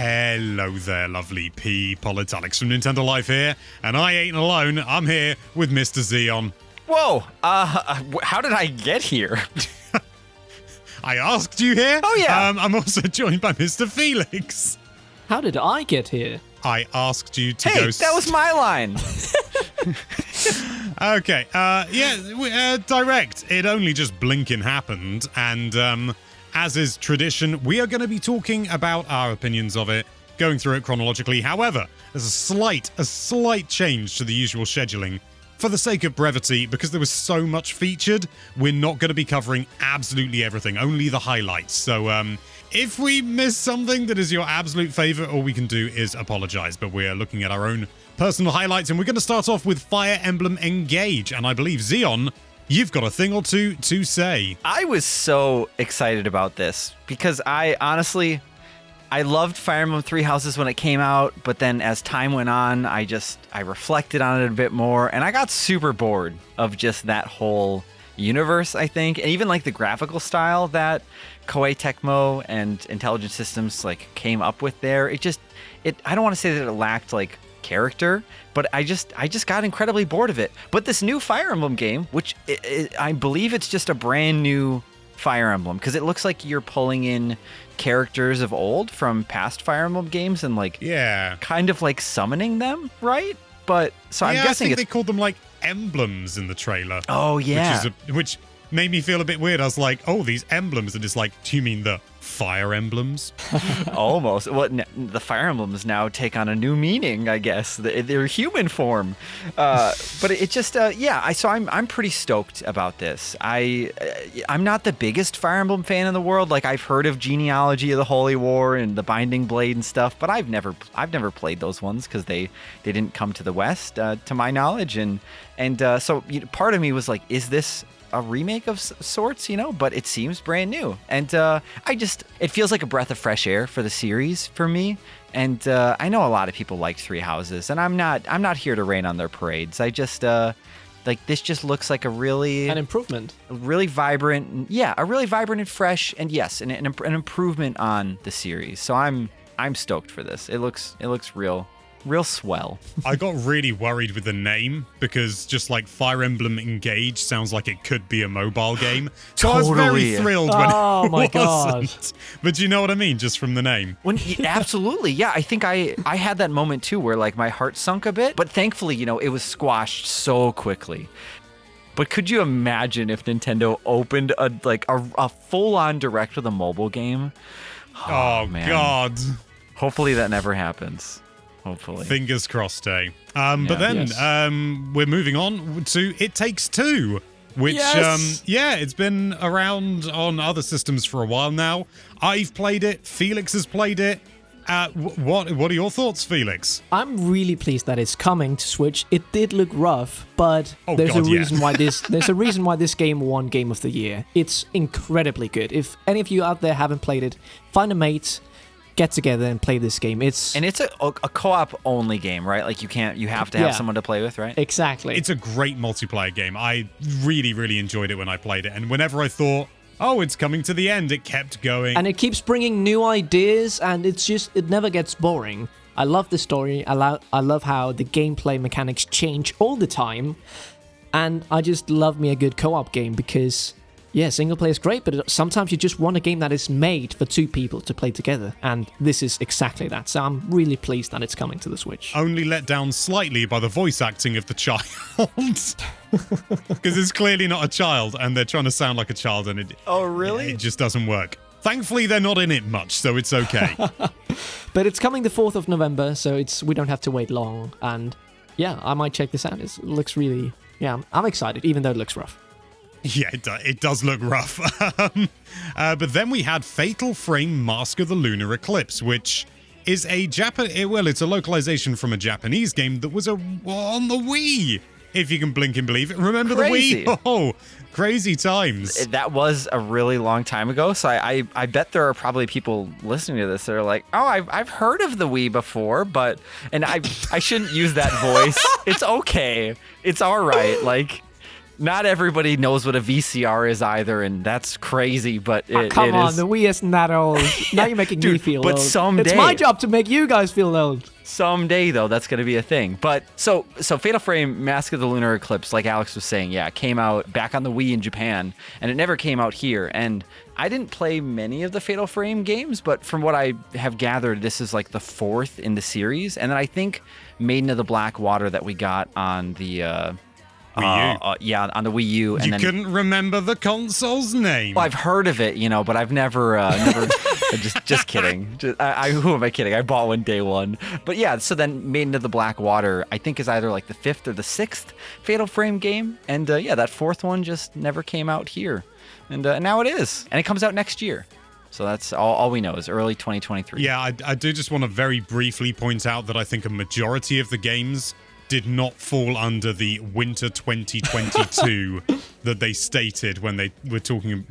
Hello there, lovely people. It's Alex from Nintendo Life here, and I ain't alone. I'm here with Mr. Xeon. Whoa, how did I get here? I asked you here. Oh, yeah. I'm also joined by Mr. Felix. How did I get here? I asked you to go... Hey, that was my line. Okay, direct. It only just blinking happened, and as is tradition, we are going to be talking about our opinions of it, going through it chronologically. However, there's a slight change to the usual scheduling. For the sake of brevity, because there was so much featured, we're not going to be covering absolutely everything, only the highlights. So, if we miss something that is your absolute favorite, all we can do is apologize. But we're looking at our own personal highlights, and we're going to start off with Fire Emblem Engage. And I believe, Xeon, you've got a thing or two to say. I was so excited about this because I loved Fire Emblem Three Houses when it came out, but then as time went on, I reflected on it a bit more, and I got super bored of just that whole universe, I think, and even like the graphical style that Koei Tecmo and Intelligent Systems like came up with there. I don't want to say that it lacked like character, but I just got incredibly bored of it. But this new Fire Emblem game, which I believe it's just a brand new Fire Emblem, because it looks like you're pulling in characters of old from past Fire Emblem games and like kind of like summoning them, right? But so I'm guessing I think they called them like emblems in the trailer. Oh yeah, which made me feel a bit weird. I was like, oh, these emblems, and it's like, do you mean the Fire Emblems? Almost. Well, the Fire Emblems now take on a new meaning, I guess. They're human form. But it just, So I'm pretty stoked about this. I'm not the biggest Fire Emblem fan in the world. Like, I've heard of Genealogy of the Holy War and the Binding Blade and stuff, but I've never played those ones because they didn't come to the West, to my knowledge. So part of me was like, is this a remake of sorts, but it seems brand new. And it feels like a breath of fresh air for the series for me. And I know a lot of people like Three Houses, and I'm not here to rain on their parades. I just this just looks like an improvement, a really vibrant and fresh, and yes, an improvement on the series. So I'm stoked for this. It looks real swell. I got really worried with the name because just like Fire Emblem Engage sounds like it could be a mobile game. So I was very thrilled when it wasn't. But you know what I mean, just from the name. Absolutely, yeah. I think I had that moment too where like my heart sunk a bit, but thankfully, it was squashed so quickly. But could you imagine if Nintendo opened a full-on direct with a mobile game? Oh man. God. Hopefully that never happens. Hopefully. Fingers crossed, eh? But then we're moving on to It Takes Two, which, it's been around on other systems for a while now. I've played it. Felix has played it. What are your thoughts, Felix? I'm really pleased that it's coming to Switch. It did look rough, but there's a reason why this game won Game of the Year. It's incredibly good. If any of you out there haven't played it, find a mate, get together and play this game. It's a co-op only game, right? Like you have to have someone to play with, right? Exactly. It's a great multiplayer game. I really, really enjoyed it when I played it. And whenever I thought, oh, it's coming to the end, it kept going. And it keeps bringing new ideas, and it never gets boring. I love the story. I love how the gameplay mechanics change all the time. And I just love me a good co-op game because... yeah, single player is great, but sometimes you just want a game that is made for two people to play together, and this is exactly that. So I'm really pleased that it's coming to the Switch. Only let down slightly by the voice acting of the child. Because it's clearly not a child, and they're trying to sound like a child, and it just doesn't work. Thankfully, they're not in it much, so it's okay. But it's coming the 4th of November, so we don't have to wait long, and yeah, I might check this out. It looks really... yeah, I'm excited, even though it looks rough. Yeah, it does look rough. But then we had Fatal Frame Mask of the Lunar Eclipse, which is it's a localization from a Japanese game that was on the Wii, if you can blink and believe it. Remember Crazy. the Wii? Oh, crazy times. That was a really long time ago, so I bet there are probably people listening to this that are like, oh, I've heard of the Wii before, and I shouldn't use that voice. It's okay. It's all right. Like... Not everybody knows what a VCR is either, and that's crazy, but Come on, is. the Wii isn't that old. Now you're making me feel but old. someday- It's my job to make you guys feel old. Someday, though, that's going to be a thing. But so Fatal Frame Mask of the Lunar Eclipse, like Alex was saying, yeah, it came out back on the Wii in Japan, and it never came out here. And I didn't play many of the Fatal Frame games, but from what I have gathered, this is like the 4th in the series. And then I think Maiden of the Black Water that we got on the Wii U. yeah, on the Wii U. And You then, couldn't remember the console's name. well, I've heard of it, but I've never, just kidding. Who am I kidding? I bought one day one. But yeah, so then Maiden of the Black Water, I think is either like the 5th or the 6th Fatal Frame game. And yeah, that 4th one just never came out here. And now it is. And it comes out next year. So that's all we know is early 2023. Yeah, I do just want to very briefly point out that I think a majority of the games did not fall under the winter 2022 that they stated when they were talking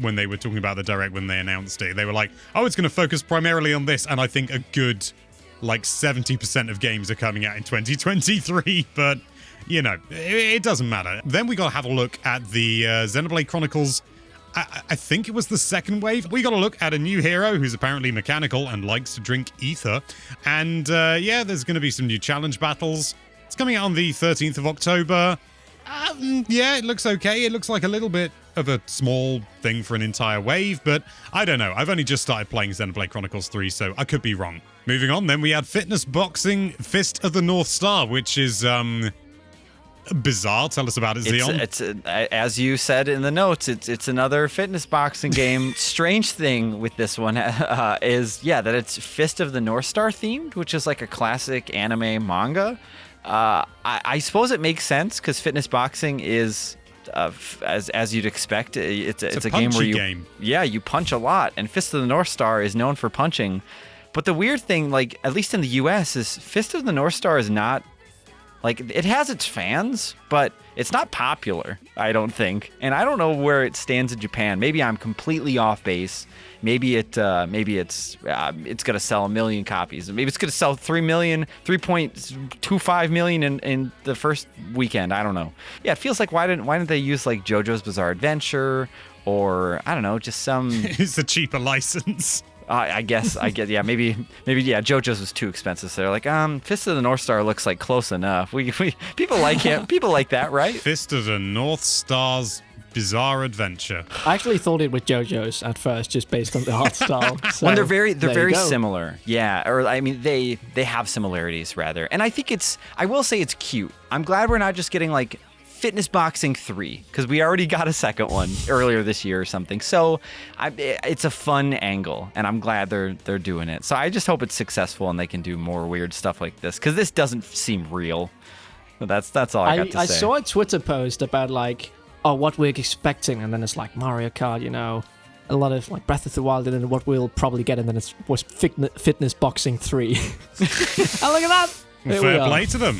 about the direct when they announced it. They were like, "Oh, it's going to focus primarily on this," and I think a good 70% of games are coming out in 2023. But it doesn't matter. Then we got to have a look at the Xenoblade Chronicles. I think it was the second wave. We got to look at a new hero who's apparently mechanical and likes to drink ether. And yeah, there's going to be some new challenge battles. It's coming out on the 13th of October. Yeah, it looks okay. It looks like a little bit of a small thing for an entire wave, but I don't know. I've only just started playing Xenoblade Chronicles 3, so I could be wrong. Moving on, then we had Fitness Boxing Fist of the North Star, which is bizarre. Tell us about it, Zeon. It's as you said in the notes, it's another fitness boxing game. Strange thing with this one is that it's Fist of the North Star themed, which is like a classic anime manga. I suppose it makes sense because fitness boxing is, as you'd expect, it's a game where you punch a lot, and Fist of the North Star is known for punching. But the weird thing, at least in the US, is Fist of the North Star is not. It has its fans, but it's not popular, I don't think. And I don't know where it stands in Japan. Maybe I'm completely off base. Maybe it's going to sell 1 million copies. Maybe it's going to sell 3.25 million in the first weekend. I don't know. Yeah, it feels like why didn't they use JoJo's Bizarre Adventure or I don't know, just some It's a cheaper license. I guess, yeah, maybe, JoJo's was too expensive. So they're like, Fist of the North Star looks like close enough. We people like him, people like that, right? Fist of the North Star's Bizarre Adventure. I actually thought it was JoJo's at first, just based on the art style. So, Well, they're very there you go. similar, yeah. Or I mean, they have similarities rather, and I think I will say it's cute. I'm glad we're not just getting Fitness Boxing 3, because we already got a second one earlier this year or something. So it's a fun angle, and I'm glad they're doing it. So I just hope it's successful and they can do more weird stuff like this, because this doesn't seem real. But that's all I got to say. I saw a Twitter post about what we're expecting, and then it's Mario Kart, a lot of Breath of the Wild, and then what we'll probably get, and then it was Fitness Boxing 3. And look at that! Fair play to them.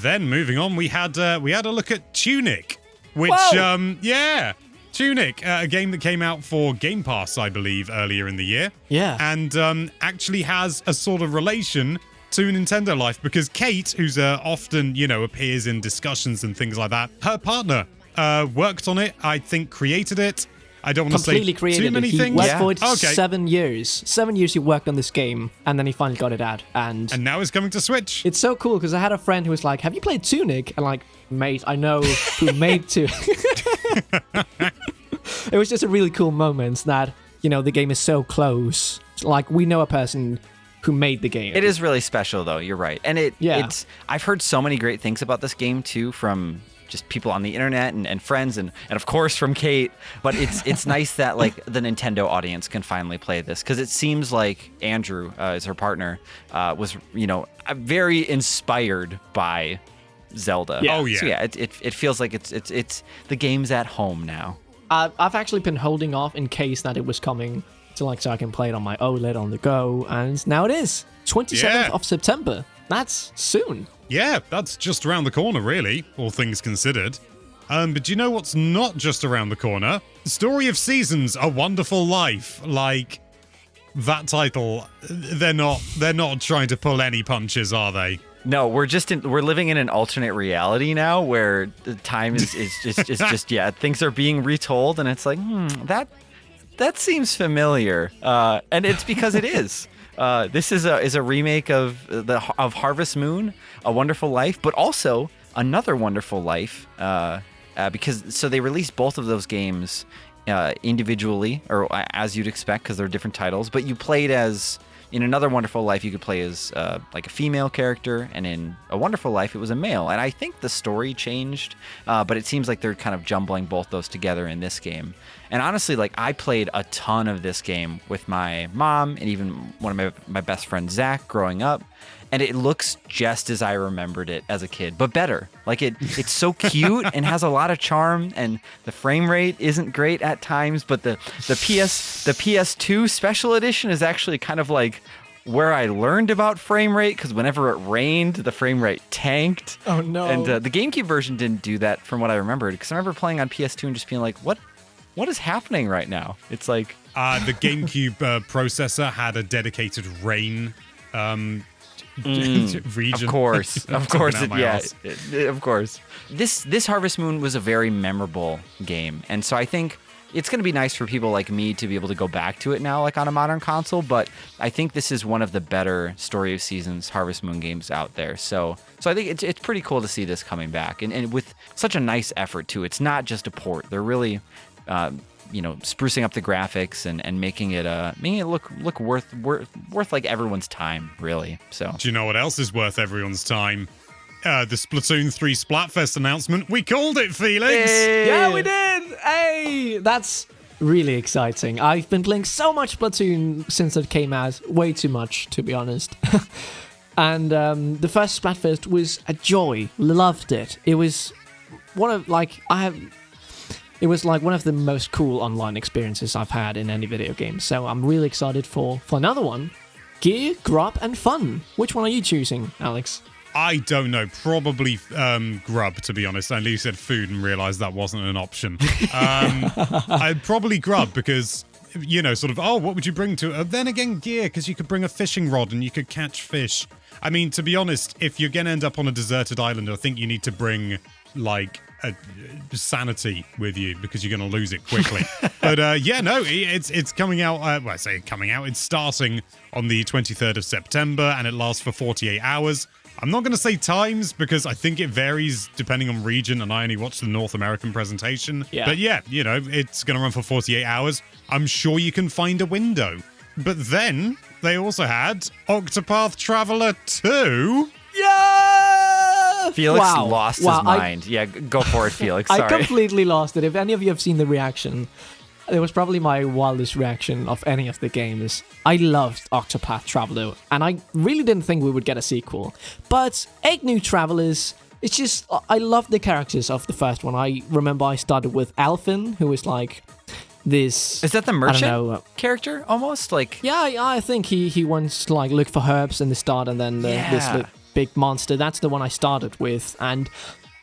Then moving on, we had a look at Tunic, which Tunic, a game that came out for Game Pass, I believe, earlier in the year. Yeah. And actually has a sort of relation to Nintendo Life, because Kate, who's often appears in discussions and things like that, her partner worked on it. I think created it. I don't want to say Completely created too many it. He things. worked for it Okay. 7 years. 7 years he worked on this game, and then he finally got it out. And now it's coming to Switch. it's so cool, because I had a friend who was like, have you played Tunic? And mate, I know who made Tunic. It was just a really cool moment that, the game is so close. We know a person who made the game. It is really special, though. You're right. And it's I've heard so many great things about this game, too, from just people on the internet and friends and of course from Kate. But it's nice that the Nintendo audience can finally play this, because it seems like Andrew, is her partner, was very inspired by Zelda. Yeah. Oh, yeah. So yeah, it feels like it's the game's at home now. I've actually been holding off in case that it was coming to so I can play it on my OLED on the go, and now it is 27th of September. That's soon. Yeah, that's just around the corner, really, all things considered. But do you know what's not just around the corner? Story of Seasons: A Wonderful Life. That title, they're not trying to pull any punches, are they? No, we're living in an alternate reality now where the time is just things are being retold, and it's like that seems familiar, and it's because it is. This is a remake of Harvest Moon, A Wonderful Life, but also Another Wonderful Life, because they released both of those games individually, or as you'd expect, because they're different titles. But you played as. In Another Wonderful Life, you could play as like a female character, and in A Wonderful Life, it was a male. And I think the story changed, but it seems like they're kind of jumbling both those together in this game. And honestly, like I played a ton of this game with my mom and even one of my best friends, Zach, growing up. And it looks just as I remembered it as a kid, but better. Like it's so cute and has a lot of charm, and the frame rate isn't great at times, but the PS2 special edition is actually kind of like where I learned about frame rate, because whenever it rained, the frame rate tanked. Oh no. And the GameCube version didn't do that from what I remembered, because I remember playing on PS2 and just being like, what is happening right now? It's like the GameCube processor had a dedicated rain region. Of course, of course. This Harvest Moon was a very memorable game, and so I think it's going to be nice for people like me to be able to go back to it now, like on a modern console. But I think this is one of the better Story of Seasons Harvest Moon games out there. So I think it's pretty cool to see this coming back, and with such a nice effort too. It's not just a port; they're really sprucing up the graphics and making it look worth like everyone's time, really. So do you know what else is worth everyone's time? The Splatoon 3 Splatfest announcement. We called it, Felix. Hey! Yeah, we did. Hey, that's really exciting. I've been playing so much Splatoon since it came out, way too much, to be honest. And the first Splatfest was a joy. Loved it. It was one of It was like one of the most cool online experiences I've had in any video game. So I'm really excited for another one. Gear, grub, and fun. Which one are you choosing, Alex? I don't know. Probably grub, to be honest. I knew you said food and realized that wasn't an option. I'd probably grub because, what would you bring to it? Then again, gear, because you could bring a fishing rod and you could catch fish. I mean, to be honest, if you're going to end up on a deserted island, I think you need to bring, sanity with you because you're going to lose it quickly. But it's coming out. I say coming out. It's starting on the 23rd of September and it lasts for 48 hours. I'm not going to say times because I think it varies depending on region, and I only watched the North American presentation. Yeah. But it's going to run for 48 hours. I'm sure you can find a window. But then they also had Octopath Traveler 2. Yeah! Felix lost his mind. Go for it, Felix. Sorry. I completely lost it. If any of you have seen the reaction, it was probably my wildest reaction of any of the games. I loved Octopath Traveler, and I really didn't think we would get a sequel. But 8 new travelers, it's just, I love the characters of the first one. I remember I started with Alphen, who was like this... Is that the merchant character, almost? Yeah, I think he wants to look for herbs in the start, and then this big monster. That's the one I started with, and...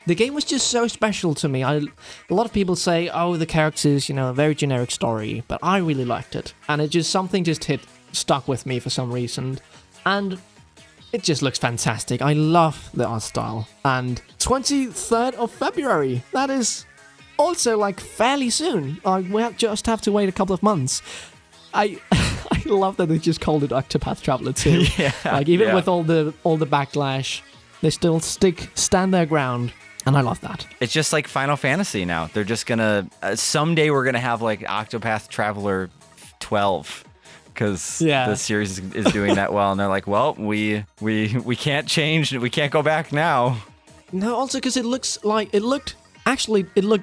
the game was just so special to me. A lot of people say, the characters, a very generic story, but I really liked it. And something stuck with me for some reason. And it just looks fantastic. I love the art style. And 23rd of February, that is also fairly soon. We just have to wait a couple of months. I love that they just called it Octopath Traveler 2. Even with all the backlash, they still stand their ground. And I love that. It's just like Final Fantasy now. They're just going to... someday we're going to have Octopath Traveler 12. Because the series is doing that well. And they're like, well, we can't change. We can't go back now. No, also because it looked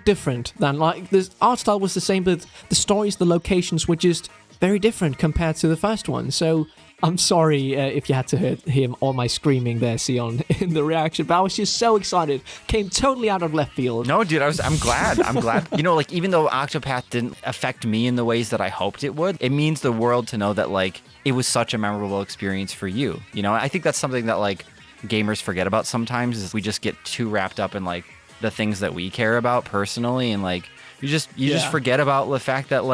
different than... the art style was the same, but the stories, the locations were just very different compared to the first one. So... I'm sorry if you had to hear all my screaming there, Sion, in the reaction, but I was just so excited. Came totally out of left field. No, dude, I'm glad. I'm glad. Even though Octopath didn't affect me in the ways that I hoped it would, it means the world to know that, it was such a memorable experience for you. I think that's something that, gamers forget about sometimes, is we just get too wrapped up in, the things that we care about personally, and, you just forget about the fact that,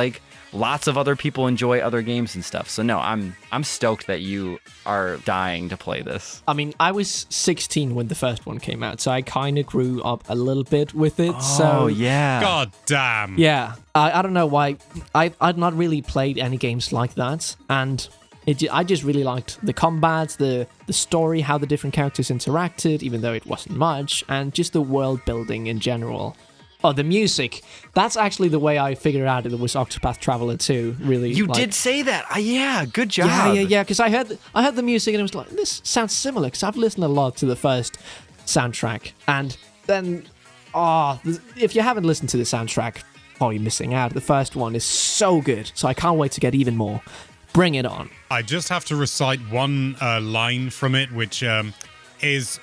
lots of other people enjoy other games and stuff. So no, I'm stoked that you are dying to play this. I mean, I was 16 when the first one came out, so I kind of grew up a little bit with it. Oh, yeah. God damn. Yeah, I don't know why. I'd not really played any games like that, and I just really liked the combat, the story, how the different characters interacted, even though it wasn't much, and just the world building in general. Oh, the music. That's actually the way I figured out it was Octopath Traveler 2, really. You did say that. Yeah, good job. Yeah, because I heard the music and it was like, this sounds similar, because I've listened a lot to the first soundtrack. And then, if you haven't listened to the soundtrack, you're missing out. The first one is so good, so I can't wait to get even more. Bring it on. I just have to recite one line from it, which is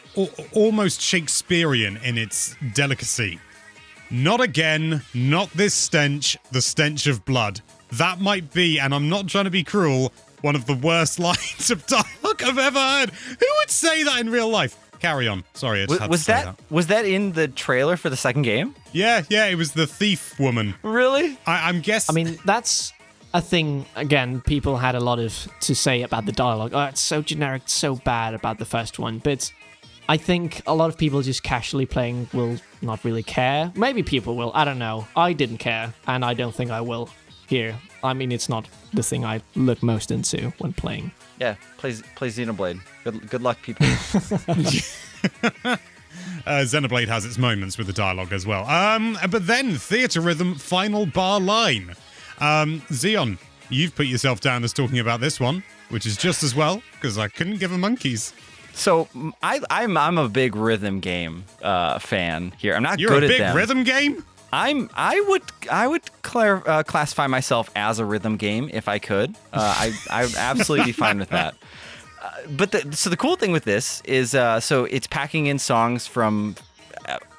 almost Shakespearean in its delicacy. Not again, not this stench, the stench of blood. That might be, and I'm not trying to be cruel, one of the worst lines of dialogue I've ever heard. Who would say that in real life? Carry on. Sorry, I just had to say that. Was that in the trailer for the second game? Yeah, it was the thief woman. Really? I'm guessing. I mean, that's a thing, again, people had a lot to say about the dialogue. Oh, it's so generic, so bad about the first one, but I think a lot of people just casually playing will not really care. Maybe people will, I don't know. I didn't care, and I don't think I will here. I mean, it's not the thing I look most into when playing. Yeah, play Xenoblade. Good luck, people. Xenoblade has its moments with the dialogue as well. But then, Theatre Rhythm Final Bar Line. Xeon, you've put yourself down as talking about this one, which is just as well, because I couldn't give a monkeys. So I'm a big rhythm game fan here. I'm not You're good a at big them. rhythm game? I would classify myself as a rhythm game if I could. I would absolutely be fine with that. But the cool thing with this is so it's packing in songs from.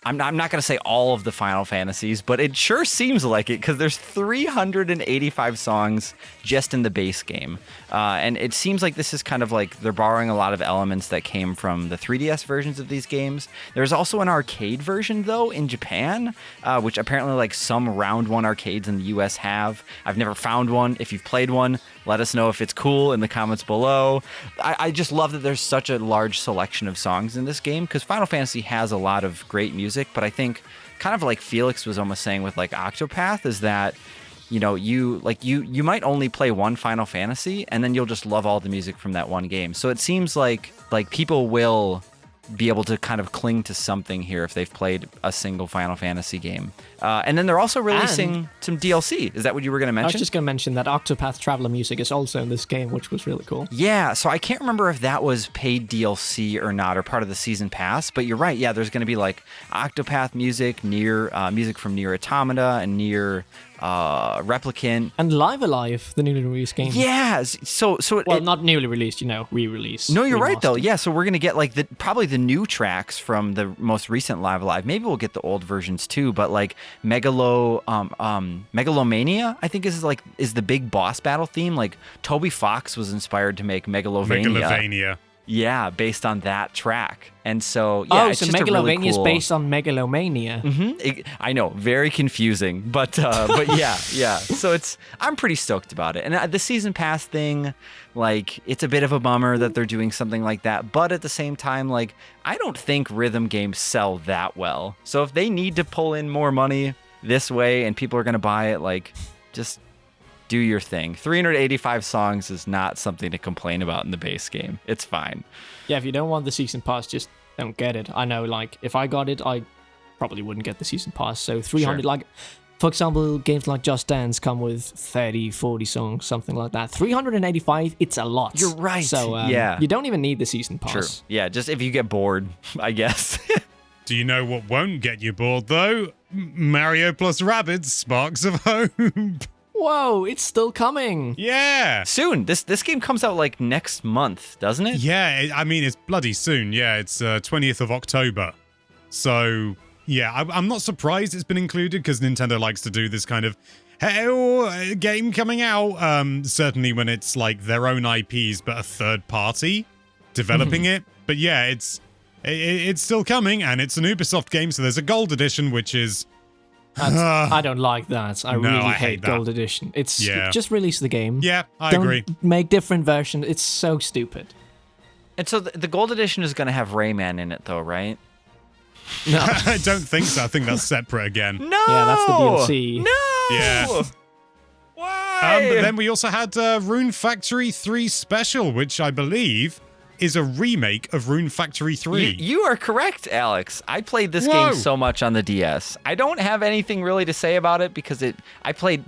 I'm not going to say all of the Final Fantasies, but it sure seems like it because there's 385 songs just in the base game. And it seems like this is kind of like they're borrowing a lot of elements that came from the 3DS versions of these games. There's also an arcade version, though, in Japan, which apparently like some round one arcades in the US have. I've never found one. If you've played one, let us know if it's cool in the comments below. I just love that there's such a large selection of songs in this game because Final Fantasy has a lot of great music, but I think kind of like Felix was almost saying with like Octopath is that, you know, you might only play one Final Fantasy and then you'll just love all the music from that one game. So it seems like people will be able to kind of cling to something here if they've played a single Final Fantasy game. And then they're also releasing some DLC. Is that what you were going to mention? I was just going to mention that Octopath Traveler music is also in this game, which was really cool. Yeah, so I can't remember if that was paid DLC or not, or part of the season pass, but you're right. Yeah, there's going to be like Octopath music, music from Nier Automata and Nier Replicant. And Live Alive, the newly released game. Yeah, so not newly released, re-release. No, you're right though. Yeah, so we're gonna get like probably the new tracks from the most recent Live Alive. Maybe we'll get the old versions too. But like Megalomania, I think is the big boss battle theme. Like Toby Fox was inspired to make Megalovania. Yeah, based on that track. And so, yeah, it's so just Megalovania really cool... is based on Megalomania. Mm-hmm. I know, very confusing, but yeah. So I'm pretty stoked about it. And the season pass thing, like, it's a bit of a bummer that they're doing something like that. But at the same time, like, I don't think rhythm games sell that well. So if they need to pull in more money this way and people are going to buy it, like, just do your thing. 385 songs is not something to complain about in the base game. It's fine. Yeah, if you don't want the season pass, just don't get it. I know, like, if I got it, I probably wouldn't get the season pass. So 300, Sure. like, for example, games like Just Dance come with 30, 40 songs, something like that. 385, it's a lot. You're right. So yeah. You don't even need the season pass. True. Yeah, just if you get bored, I guess. Do you know what won't get you bored, though? Mario plus Rabbids Sparks of Hope. Whoa, it's still coming. Yeah. Soon. This game comes out like next month, doesn't it? Yeah, I mean, it's bloody soon. Yeah, it's 20th of October. So, yeah, I'm not surprised it's been included because Nintendo likes to do this kind of, hey, game coming out. Certainly when it's like their own IPs, but a third party developing it. But yeah, it's still coming and it's an Ubisoft game. So there's a gold edition, which is I don't like that. I really I hate hate that. Gold Edition. It's Yeah. just release the game. Yeah, I Don't agree. make different versions. It's so stupid. And so the gold edition is going to have Rayman in it, though, right? No. I don't think so. I think that's separate again. No. Yeah, that's the DLC. No. Yeah. Why? But then we also had Rune Factory 3 Special, which I believe is a remake of Rune Factory 3. You are correct, Alex. I played this Whoa. game so much on the DS. I don't have anything really to say about it because I played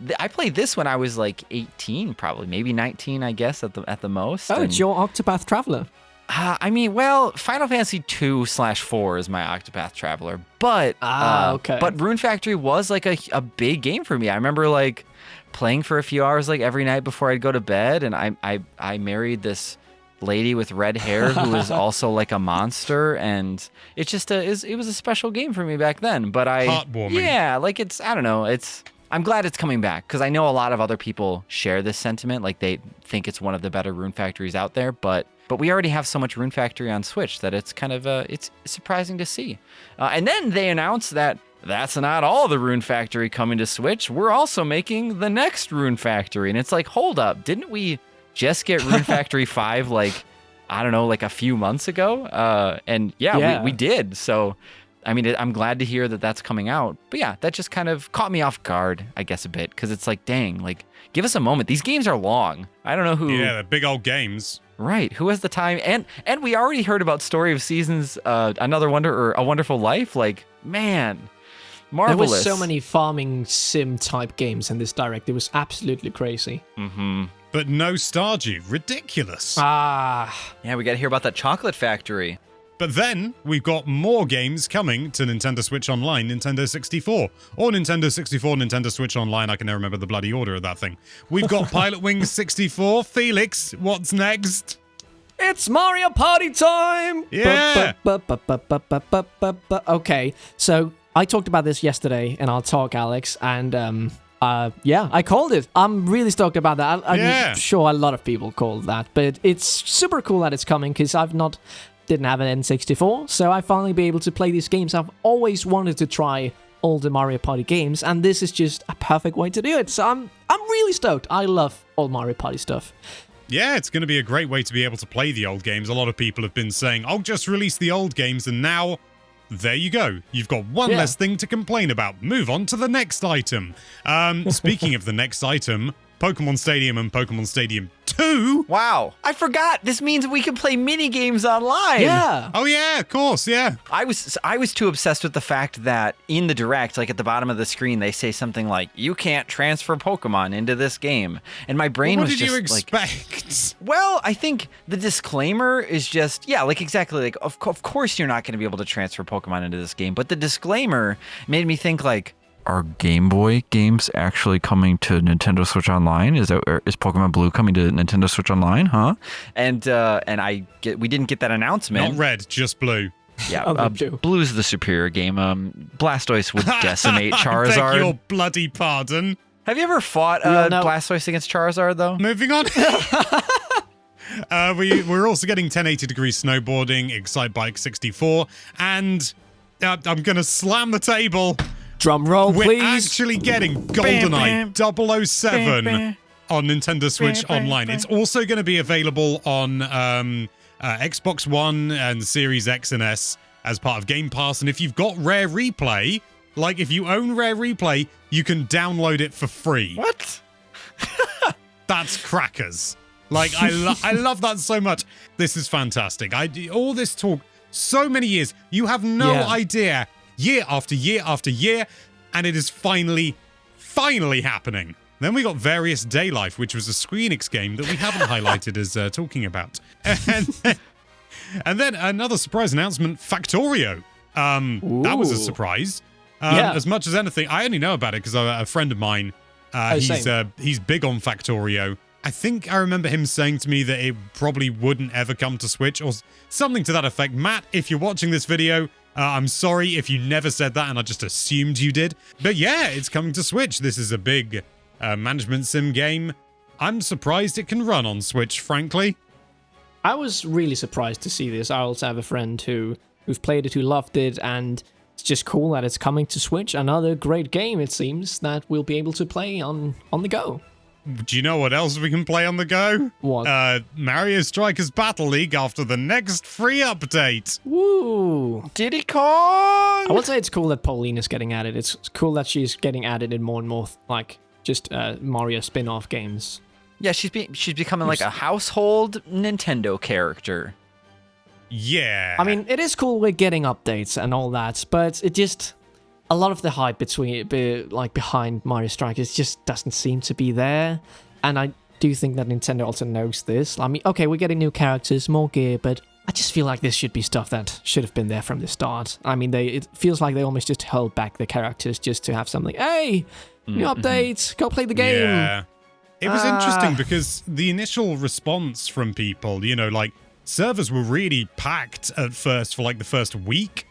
this when I was like 18, probably maybe 19, I guess at the most. Oh, it's your Octopath Traveler. I mean, well, Final Fantasy 2/4 is my Octopath Traveler, but okay. But Rune Factory was like a big game for me. I remember like playing for a few hours like every night before I'd go to bed, and I married this lady with red hair who was also like a monster, and it just it was a special game for me back then. But Heartwarming. Yeah, like I don't know, I'm glad it's coming back because I know a lot of other people share this sentiment, like they think it's one of the better Rune Factories out there, but we already have so much Rune Factory on Switch that it's kind of it's surprising to see. And then they announced that that's not all the Rune Factory coming to Switch. We're also making the next Rune Factory, and it's like, hold up, didn't we just get Rune Factory 5 like, I don't know, like a few months ago? And yeah. We did. So, I mean, I'm glad to hear that that's coming out. But yeah, that just kind of caught me off guard, I guess, a bit, because it's like, dang, like, give us a moment. These games are long. I don't know who. Yeah, they're big old games. Right. Who has the time? And we already heard about Story of Seasons, Another Wonder, or A Wonderful Life. Like, man, marvelous. There was so many farming sim type games in this direct. It was absolutely crazy. Mm-hmm. But no Stardew. Ridiculous. Ah. Yeah, we got to hear about that chocolate factory. But then we've got more games coming to Nintendo Switch Online, Nintendo 64. Or Nintendo 64, Nintendo Switch Online. I can never remember the bloody order of that thing. We've got Pilot Wings 64. Felix, what's next? It's Mario Party time! Yeah! Okay, so I talked about this yesterday in our talk, Alex, and yeah, I called it. I'm really stoked about that. I'm sure a lot of people called that, but it's super cool that it's coming because didn't have an N64, so I finally be able to play these games. I've always wanted to try all the Mario Party games, and this is just a perfect way to do it. So I'm really stoked. I love all Mario Party stuff. Yeah, it's going to be a great way to be able to play the old games. A lot of people have been saying, "I'll just release the old games," and now there you go. You've got one less thing to complain about. Move on to the next item. Speaking of the next item, Pokemon Stadium and Pokemon Stadium 2. Wow. I forgot. This means we can play mini games online. Yeah. Oh yeah, of course, yeah. I was too obsessed with the fact that in the direct, like at the bottom of the screen, they say something like, "You can't transfer Pokemon into this game." And my brain was just what did you expect? well, I think the disclaimer is just, yeah, like exactly like, of course you're not going to be able to transfer Pokemon into this game. But the disclaimer made me think like, are Game Boy games actually coming to Nintendo Switch Online? Is Pokemon Blue coming to Nintendo Switch Online? Huh? And we didn't get that announcement. Not red, just blue. Yeah, Blue's the superior game. Blastoise would decimate Charizard. I beg your bloody pardon. Have you ever fought Blastoise against Charizard though? Moving on. We're also getting 1080 degree snowboarding, Excite Bike 64, and I'm gonna slam the table. Drum roll, please. We're actually getting GoldenEye 007 on Nintendo Switch Online. It's also going to be available on Xbox One and Series X and S as part of Game Pass. And if you've got Rare Replay, like if you own Rare Replay, you can download it for free. What? That's crackers. Like, I love that so much. This is fantastic. All this talk, so many years, you have no idea. Year after year after year, and it is finally happening. Then we got Various Daylife, which was a Squeenix game that we haven't highlighted as talking about. And then another surprise announcement, Factorio. That was a surprise. As much as anything, I only know about it because a friend of mine, he's big on Factorio. I think I remember him saying to me that it probably wouldn't ever come to Switch or something to that effect. Matt, if you're watching this video, I'm sorry if you never said that and I just assumed you did. But yeah, it's coming to Switch. This is a big management sim game. I'm surprised it can run on Switch, frankly. I was really surprised to see this. I also have a friend who's played it, who loved it, and it's just cool that it's coming to Switch. Another great game, it seems, that we'll be able to play on the go. Do you know what else we can play on the go? What? Mario Strikers Battle League after the next free update. Woo! Diddy Kong! I would say it's cool that Pauline is getting added. It's cool that she's getting added in more and more, like, just Mario spin-off games. Yeah, she's becoming like a household Nintendo character. Yeah. I mean, it is cool we're getting updates and all that, but it just... A lot of the hype behind Mario Strikers just doesn't seem to be there. And I do think that Nintendo also knows this. I mean, okay, we're getting new characters, more gear, but I just feel like this should be stuff that should have been there from the start. I mean, it feels like they almost just held back the characters just to have something. Hey, new update, go play the game. Yeah. It was interesting because the initial response from people, like, servers were really packed at first for, like, the first week.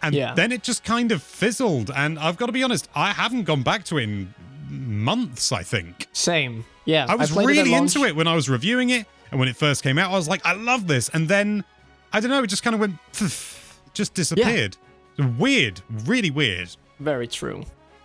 And then it just kind of fizzled. And I've got to be honest, I haven't gone back to it in months, I think. Same. Yeah. I was really into it when I was reviewing it. And when it first came out, I was like, I love this. And then, I don't know, it just kind of went, just disappeared. Yeah. Weird. Really weird. Very true.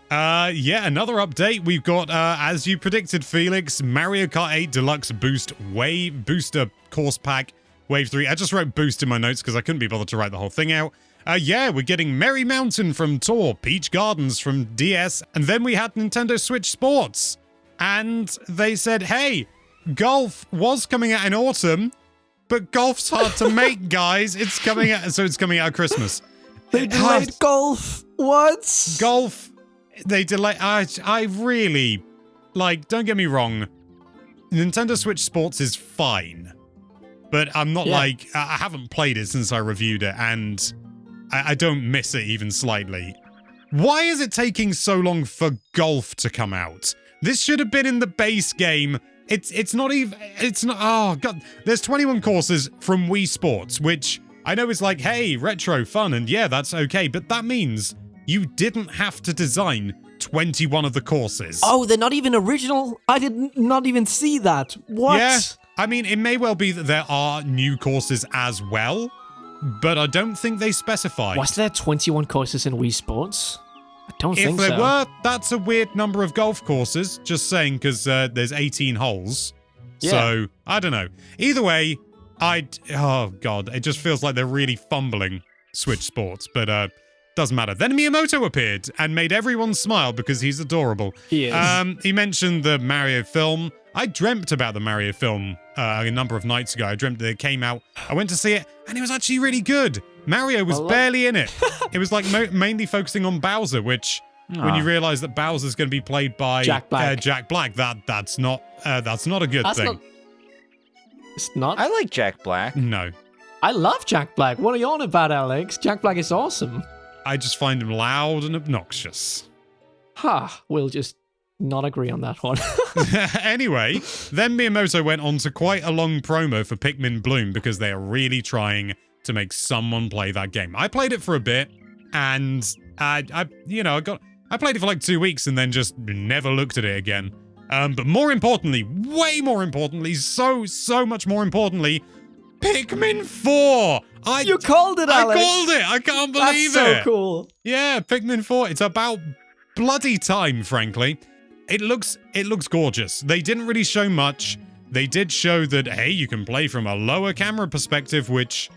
Another update. We've got, as you predicted, Felix, Mario Kart 8 Deluxe Booster Course Pack Wave 3. I just wrote boost in my notes because I couldn't be bothered to write the whole thing out. We're getting Merry Mountain from Tor, Peach Gardens from DS, and then we had Nintendo Switch Sports. And they said, hey, golf was coming out in autumn, but golf's hard to make, guys. It's coming out at Christmas. They delayed golf. What? Golf, they delayed. I really, don't get me wrong. Nintendo Switch Sports is fine, but I'm not I haven't played it since I reviewed it, and I don't miss it even slightly. Why is it taking so long for golf to come out? This should have been in the base game. It's not. Oh god. There's 21 courses from Wii Sports, which I know is like, hey, retro fun, and yeah, that's okay. But that means you didn't have to design 21 of the courses. Oh, they're not even original? I did not even see that. What? Yeah. I mean, it may well be that there are new courses as well, but I don't think they specify. Was there 21 courses in Wii Sports? I don't think so. If there were, that's a weird number of golf courses. Just saying, because there's 18 holes. Yeah. So, I don't know. Either way, oh god, it just feels like they're really fumbling Switch Sports, but doesn't matter. Then Miyamoto appeared and made everyone smile because he's adorable. He is. He mentioned the Mario film. I dreamt about the Mario film a number of nights ago. I dreamt that it came out. I went to see it, and it was actually really good. Mario was barely in it. It was like mainly focusing on Bowser, which when you realize that Bowser's going to be played by Jack Black, that's not a good thing. It's not. I like Jack Black. No. I love Jack Black. What are you on about, Alex? Jack Black is awesome. I just find him loud and obnoxious. We'll just not agree on that one. Anyway, then Miyamoto went on to quite a long promo for Pikmin Bloom because they are really trying to make someone play that game. I played it for a bit, and I played it for like 2 weeks and then just never looked at it again. But more importantly, way more importantly, so much more importantly, Pikmin 4! You called it, Alex! I called it! I can't believe it! That's so cool. Yeah, Pikmin 4. It's about bloody time, frankly. It looks gorgeous. They didn't really show much. They did show that, hey, you can play from a lower camera perspective, which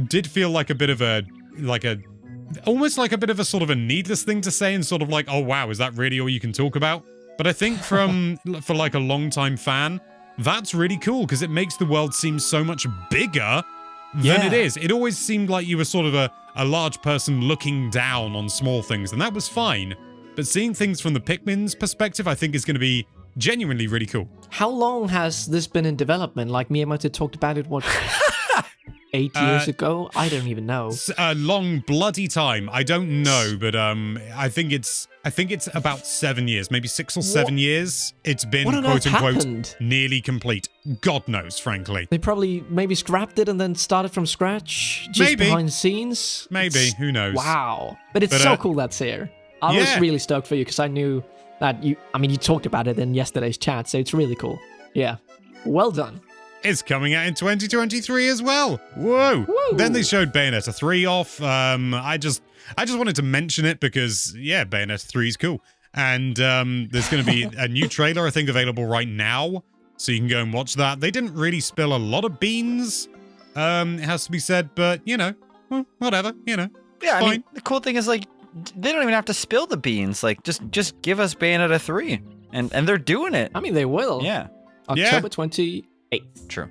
did feel like a bit of almost like a bit of a sort of a needless thing to say, and sort of like, oh wow, is that really all you can talk about? But I think for like a long-time fan, that's really cool because it makes the world seem so much bigger than it is. It always seemed like you were sort of a large person looking down on small things, and that was fine. But seeing things from the Pikmin's perspective, I think is going to be genuinely really cool. How long has this been in development? Like Miyamoto talked about it, 8 years ago? I don't even know. A long bloody time. I don't know, but I think it's about 7 years, maybe 6 or 7 years. It's been quote unquote nearly complete. God knows, frankly. They probably maybe scrapped it and then started from scratch, just maybe behind the scenes. Maybe, who knows? Wow, but it's so cool that's here. I was really stoked for you because I knew that you talked about it in yesterday's chat, so it's really cool. Yeah, well done. It's coming out in 2023 as well. Whoa. Woo. Then they showed Bayonetta 3 off. I just wanted to mention it because, yeah, Bayonetta 3 is cool. And there's going to be a new trailer, I think, available right now. So you can go and watch that. They didn't really spill a lot of beans, it has to be said. But, well, whatever, Yeah, fine. I mean, the cool thing is, like, they don't even have to spill the beans. Like, just give us Bayonetta 3. And they're doing it. I mean, they will. Yeah. October 28th. True.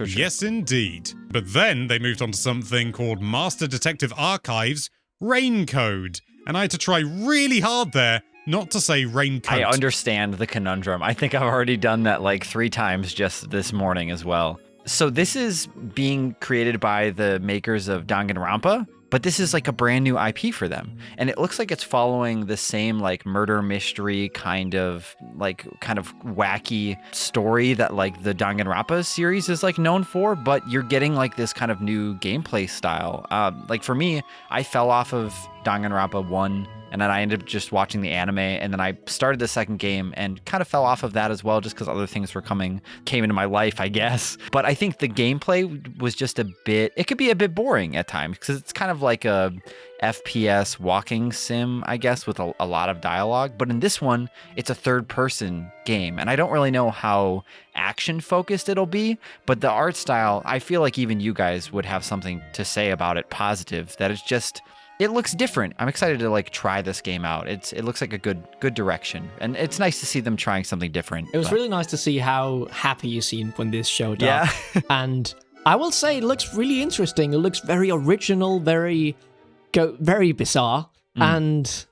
Yes, indeed. But then they moved on to something called Master Detective Archives Rain Code. And I had to try really hard there not to say raincoat. I understand the conundrum. I think I've already done that like 3 times just this morning as well. So this is being created by the makers of Danganronpa, but this is like a brand new IP for them. And it looks like it's following the same like murder mystery kind of wacky story that like the Danganronpa series is like known for, but you're getting like this kind of new gameplay style. Like for me, I fell off of Danganronpa 1 and then I ended up just watching the anime, and then I started the second game and kind of fell off of that as well, just because other things came into my life, I guess. But I think the gameplay was just it could be a bit boring at times, because it's kind of like a FPS walking sim, I guess, with a lot of dialogue. But in this one, it's a third-person game, and I don't really know how action-focused it'll be, but the art style, I feel like even you guys would have something to say about it positive, that it's just... It looks different. I'm excited to like try this game out. It looks like a good direction, and it's nice to see them trying something different. It was really nice to see how happy you seemed when this showed up. Yeah. And I will say it looks really interesting. It looks very original, very bizarre, and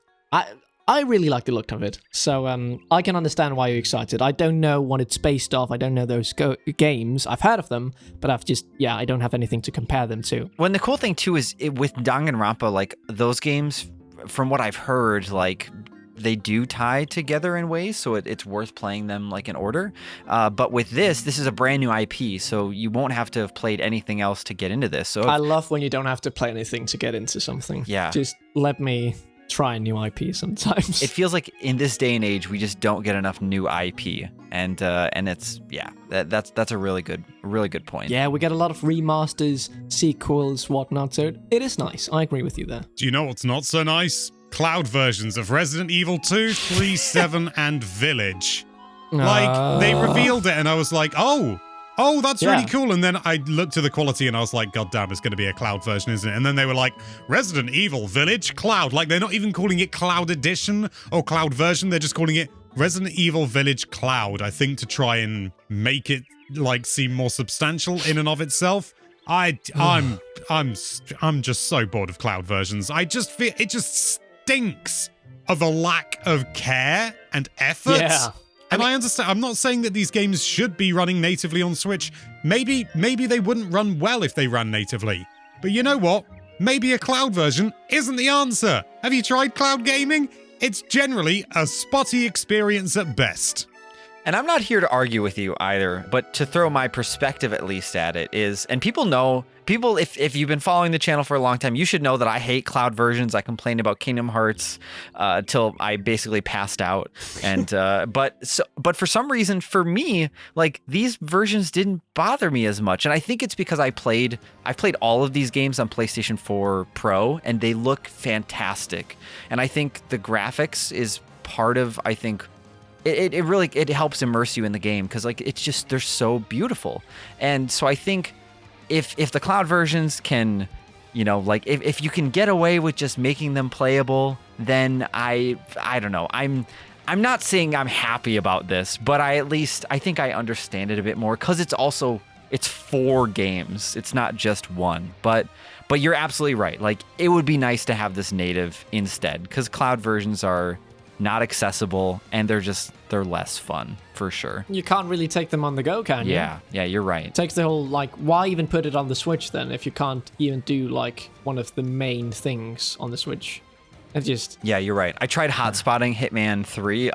I really like the look of it. So I can understand why you're excited. I don't know what it's based off. I don't know those games. I've heard of them, but I don't have anything to compare them to. Well, and the cool thing too is with Danganronpa, like those games, from what I've heard, like they do tie together in ways, so it's worth playing them like in order. But with this is a brand new IP, so you won't have to have played anything else to get into this. So I love when you don't have to play anything to get into something. Yeah. Just let me try a new IP sometimes. It feels like in this day and age we just don't get enough new IP, and it's that's a really good point. Yeah, we get a lot of remasters, sequels, whatnot. So it is nice. I agree with you there. Do you know what's not so nice? Cloud versions of Resident Evil 2, 3, 7, and Village. Like, they revealed it, and I was like, oh, that's really cool. And then I looked at the quality and I was like, God damn, it's going to be a cloud version, isn't it? And then they were like, Resident Evil Village Cloud. Like, they're not even calling it Cloud Edition or Cloud version. They're just calling it Resident Evil Village Cloud, I think, to try and make it, like, seem more substantial in and of itself. I'm just so bored of cloud versions. I just feel it just stinks of a lack of care and effort. Yeah. And I understand, I'm not saying that these games should be running natively on Switch. Maybe they wouldn't run well if they ran natively. But you know what? Maybe a cloud version isn't the answer. Have you tried cloud gaming? It's generally a spotty experience at best. And I'm not here to argue with you either, but to throw my perspective at least at it is, and people, if you've been following the channel for a long time, you should know that I hate cloud versions. I complained about Kingdom Hearts till I basically passed out. And but for some reason, for me, like these versions didn't bother me as much. And I think it's because I've played all of these games on PlayStation 4 Pro, and they look fantastic. And I think the graphics is part of, I think, it really helps immerse you in the game, because like it's just, they're so beautiful. And so I think if the cloud versions can, like if you can get away with just making them playable, then I don't know. I'm not saying I'm happy about this, but I think I understand it a bit more, because it's 4 games. It's not just one. But you're absolutely right. Like it would be nice to have this native instead, because cloud versions are not accessible, and they're less fun for sure. You can't really take them on the go, can you? Yeah, you're right. It takes the whole, like, why even put it on the Switch then if you can't even do like one of the main things on the Switch? Yeah, you're right. I tried hotspotting Hitman 3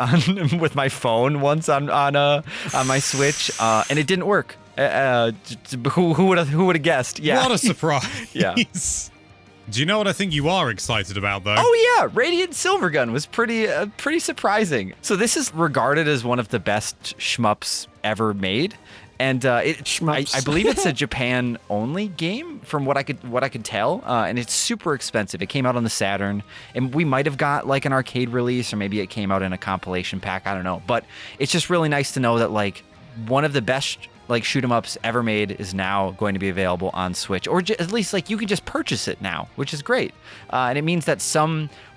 with my phone once on my Switch, and it didn't work. Who would have guessed? Yeah. What a surprise. Yeah. Do you know what I think you are excited about, though? Oh yeah, Radiant Silvergun was pretty surprising. So this is regarded as one of the best shmups ever made, And I Shmups. believe it's a Japan-only game, from what I could tell, and it's super expensive. It came out on the Saturn, and we might have got like an arcade release, or maybe it came out in a compilation pack. I don't know, but it's just really nice to know that like one of the best like shoot 'em ups ever made is now going to be available on Switch, or at least like you can just purchase it now, which is great. And it means that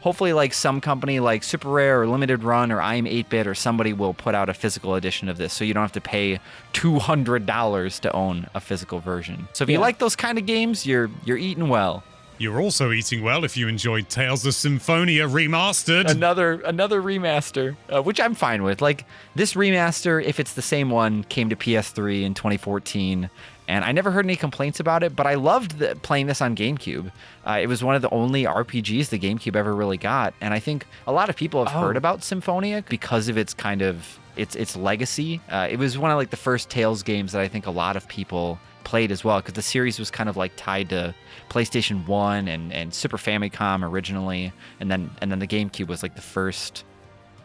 hopefully like some company like Super Rare or Limited Run or I Am 8-Bit or somebody will put out a physical edition of this, so you don't have to pay $200 to own a physical version. So if you like those kind of games, you're eating well. You're also eating well if you enjoyed Tales of Symphonia Remastered. Another remaster, which I'm fine with. Like, this remaster, if it's the same one, came to PS3 in 2014, and I never heard any complaints about it, but I loved playing this on GameCube. It was one of the only RPGs the GameCube ever really got, and I think a lot of people have heard about Symphonia because of its kind of its legacy. It was one of like the first Tales games that I think a lot of people played as well, because the series was kind of like tied to PlayStation 1 and Super Famicom originally, and then the GameCube was like the first.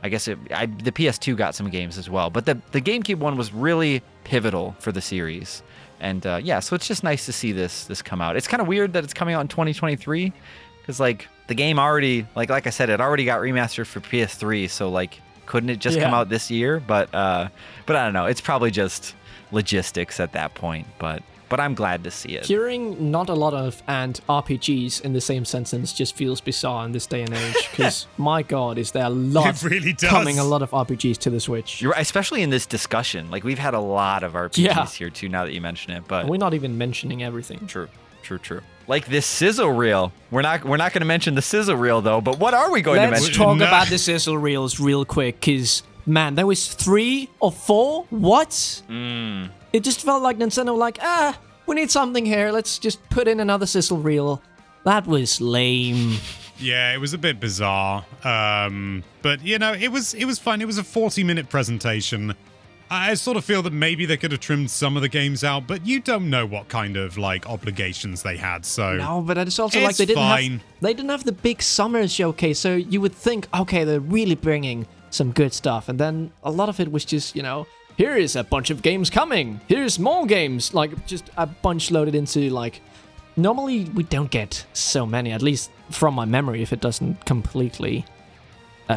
I guess the PS2 got some games as well, but the GameCube one was really pivotal for the series. And so it's just nice to see this come out. It's kind of weird that it's coming out in 2023, because like the game already, like I said, it already got remastered for PS3, so like couldn't it just come out this year? But I don't know. It's probably just logistics at that point, but I'm glad to see it. Hearing not a lot of and RPGs in the same sentence just feels bizarre in this day and age, because my god, is there a lot It really does. coming, a lot of RPGs to the Switch. You're right, especially in this discussion. Like, we've had a lot of RPGs here too, now that you mention it. But we're not even mentioning everything. True. Like this sizzle reel. We're not going to mention the sizzle reel though. But what are we going to Let's mention? talk about the sizzle reels real quick, because man, there was 3 or 4. What? It just felt like Nintendo were like, we need something here. Let's just put in another sizzle reel. That was lame. Yeah, it was a bit bizarre. But you know, it was fun. It was a 40-minute presentation. I sort of feel that maybe they could have trimmed some of the games out, but you don't know what kind of like obligations they had. So No, but it's also it's like they fine. didn't have the big summer showcase, so you would think, okay, they're really bringing some good stuff, and then a lot of it was just, here is a bunch of games coming. Here's more games, like just a bunch loaded into like. Normally we don't get so many, at least from my memory, if it doesn't completely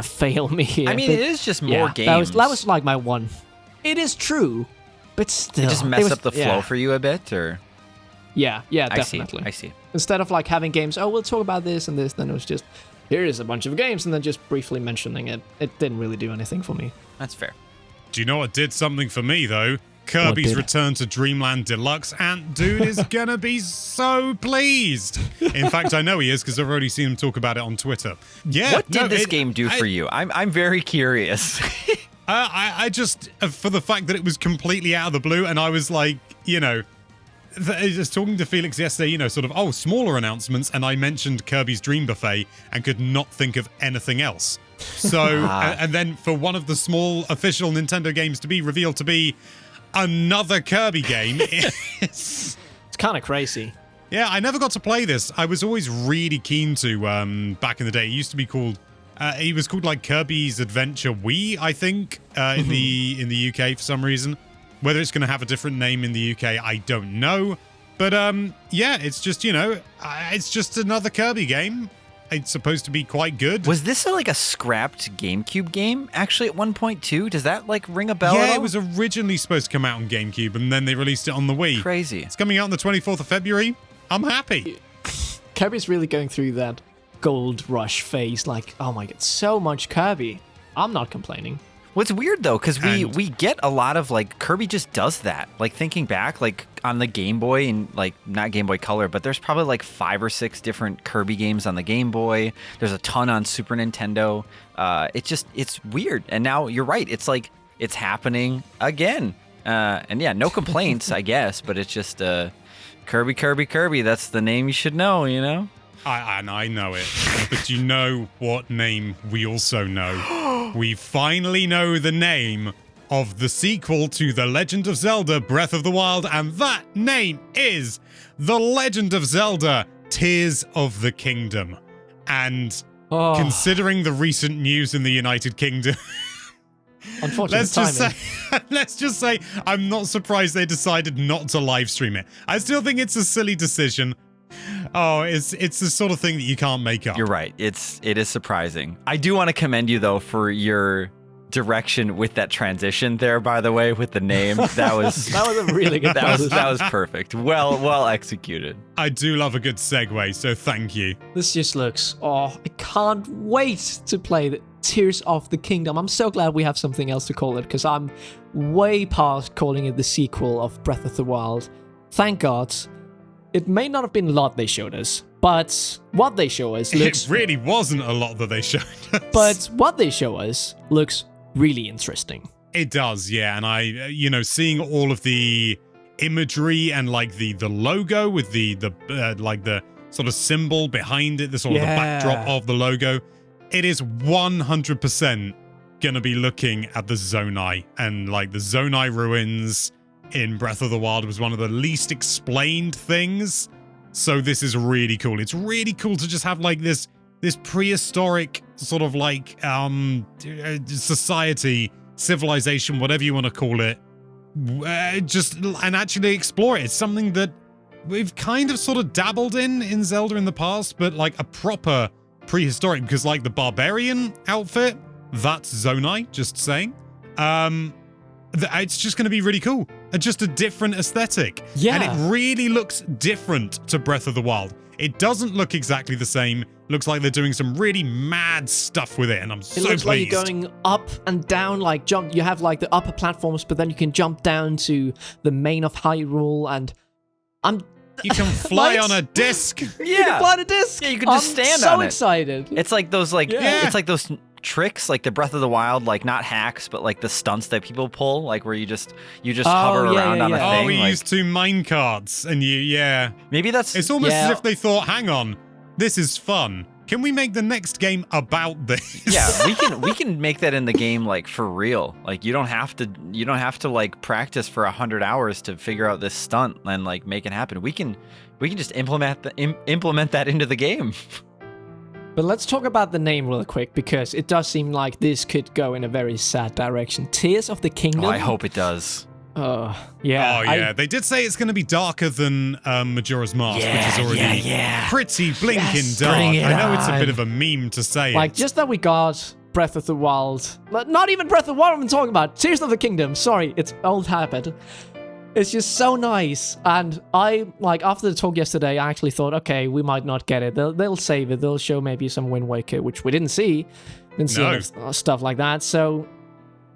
fail me here. I mean, it is just more yeah, games. That was like my one. It is true, but still, It just messed up the flow yeah. for you a bit, or Yeah, definitely. I see. Instead of like having games, we'll talk about this and this, then it was just, here is a bunch of games, and then just briefly mentioning it. It didn't really do anything for me. That's fair. Do you know what did something for me though? Kirby's did? return to Dreamland Deluxe, and dude is gonna be so pleased. In fact, I know he is because I've already seen him talk about it on Twitter. Yeah. What did this game do for you? I'm very curious. I just, for the fact that it was completely out of the blue, and I was like, just talking to Felix yesterday, sort of, smaller announcements, and I mentioned Kirby's Dream Buffet and could not think of anything else. So, and then for one of the small official Nintendo games to be revealed to be another Kirby game, It's kind of crazy. Yeah, I never got to play this. I was always really keen to, back in the day. It used to be called, he was called like Kirby's Adventure Wii, I think, in the UK for some reason. Whether it's going to have a different name in the UK, I don't know. But yeah, it's just, it's just another Kirby game. It's supposed to be quite good. Was this like a scrapped GameCube game actually at one point too? Does that like ring a bell? Yeah, it was originally supposed to come out on GameCube, and then they released it on the Wii. Crazy. It's coming out on the 24th of February. I'm happy. Kirby's really going through that gold rush phase. Like, oh my god, so much Kirby. I'm not complaining. What's weird though, because we get a lot of like Kirby just does that. Like thinking back, like on the Game Boy and like not Game Boy Color, but there's probably like 5 or 6 different Kirby games on the Game Boy. There's a ton on Super Nintendo. It's weird. And now you're right. It's like it's happening again. And yeah, no complaints, I guess. But it's just Kirby. That's the name you should know. I know it. But you know what name we also know? We finally know the name of the sequel to The Legend of Zelda Breath of the Wild, and that name is The Legend of Zelda Tears of the Kingdom. And considering the recent news in the United Kingdom, Unfortunate Let's just timing. say, let's just say, I'm not surprised they decided not to live stream it. I still think it's a silly decision. Oh, it's the sort of thing that you can't make up. You're right. It is surprising. I do want to commend you though for your direction with that transition there, by the way, with the name. That was That was a really good that was perfect. Well executed. I do love a good segue, so thank you. This just looks. Oh, I can't wait to play the Tears of the Kingdom. I'm so glad we have something else to call it because I'm way past calling it the sequel of Breath of the Wild. Thank God. It may not have been a lot they showed us, but what they show us looks. It really wasn't a lot that they showed us. But what they show us looks really interesting. It does, yeah. And I, seeing all of the imagery and like the logo with the like the sort of symbol behind it, the sort of the backdrop of the logo, it is 100% gonna be looking at the Zonai and like the Zonai ruins in Breath of the Wild was one of the least explained things. So this is really cool. It's really cool to just have like this prehistoric sort of like society, civilization, whatever you want to call it, and actually explore it. It's something that we've kind of sort of dabbled in Zelda in the past, but like a proper prehistoric, because like the barbarian outfit, that's Zonai, just saying. It's just going to be really cool. Just a different aesthetic. Yeah. And it really looks different to Breath of the Wild. It doesn't look exactly the same. Looks like they're doing some really mad stuff with it, and I'm so pleased. It looks like you're going up and down, like jump. You have like the upper platforms, but then you can jump down to the main of Hyrule, and you can fly Right? on a disc. You can fly on a disc. Yeah, you can just stand I'm on so it. excited. It's like those Yeah. it's like those tricks, like the Breath of the Wild, like not hacks, but like the stunts that people pull, like where you just hover around on a yeah. thing. Oh, we like, used to mine carts, and maybe that's it's almost Yeah. as if they thought, hang on, this is fun. Can we make the next game about this? yeah, we can make that in the game like for real. Like you don't have to like practice for 100 hours to figure out this stunt and like make it happen. We can just implement that into the game. But let's talk about the name real quick, because it does seem like this could go in a very sad direction. Tears of the Kingdom. Oh, I hope it does. Yeah. Oh yeah, they did say it's going to be darker than Majora's Mask, which is already pretty blinking Yes, dark. bring it I know it's a on. bit of a meme to say Like, it. just that we got Breath of the Wild. Not even Breath of the Wild I'm talking about. Tears of the Kingdom. Sorry, it's old habit. It's just so nice. And I, like, after the talk yesterday, I actually thought, okay, we might not get it. They'll save it. They'll show maybe some Wind Waker, which we didn't see. Didn't see No. enough stuff like that. So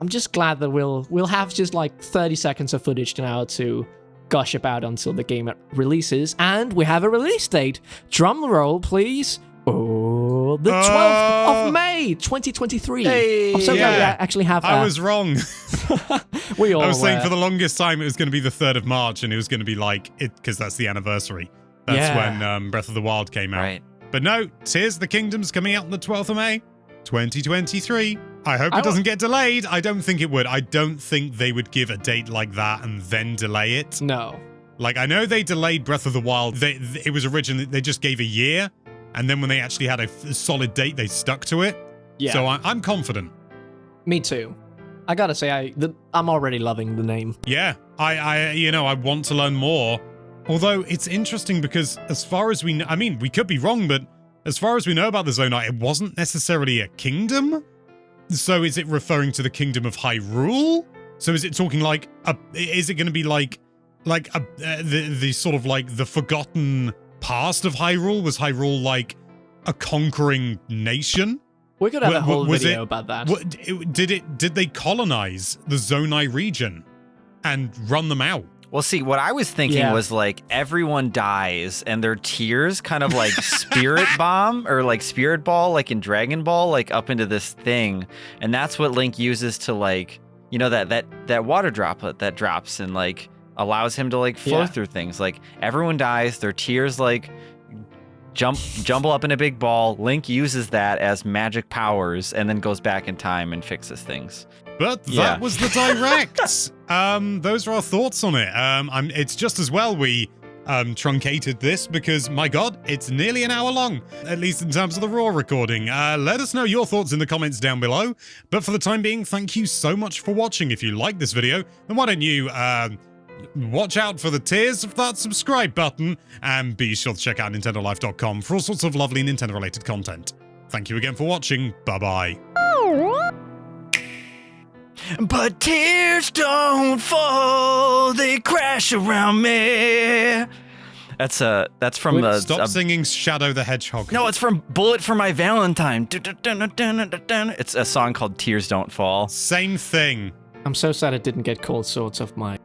I'm just glad that we'll have just like 30 seconds of footage now to gush about until the game releases. And we have a release date. Drum roll, please. Oh, the 12th of May, 2023. Hey. I'm so glad we Yeah. actually have I was wrong. we all I was saying were. for the longest time it was going to be the 3rd of March, and it was going to be like it because that's the anniversary. That's Yeah. when Breath of the Wild came out. Right. But no, Tears of the Kingdom's coming out on the 12th of May, 2023. I hope it doesn't get delayed. I don't think it would. I don't think they would give a date like that and then delay it. No. Like, I know they delayed Breath of the Wild. It was originally, they just gave a year, and then when they actually had a solid date, they stuck to it. Yeah. So I'm confident. Me too. I gotta say, I'm already loving the name. Yeah, I want to learn more. Although it's interesting because as far as we know, I mean, we could be wrong, but as far as we know about the Zonai, it wasn't necessarily a kingdom. So is it referring to the kingdom of Hyrule? So is it talking like is it going to be like the sort of like the forgotten past of Hyrule? Was Hyrule like a conquering nation? We could have a whole was video it- about that. Did they colonize the Zonai region and run them out? Well, see, what I was thinking Yeah. was like everyone dies and their tears kind of like spirit bomb or like spirit ball, like in Dragon Ball, like up into this thing. And that's what Link uses to like, you know, that water droplet that drops and like allows him to like flow Yeah. through things. Like everyone dies, their tears like jumble up in a big ball. Link uses that as magic powers and then goes back in time and fixes things. But that Yeah. was the direct. Those are our thoughts on it. It's just as well we truncated this because, my God, it's nearly an hour long, at least in terms of the raw recording. Let us know your thoughts in the comments down below. But for the time being, thank you so much for watching. If you like this video, then why don't you watch out for the tears of that subscribe button, and be sure to check out nintendolife.com for all sorts of lovely Nintendo-related content. Thank you again for watching. Bye-bye. But tears don't fall, they crash around me. That's from the Stop singing Shadow the Hedgehog. No, it's from Bullet for My Valentine. It's a song called Tears Don't Fall. Same thing. I'm so sad it didn't get called Swords of My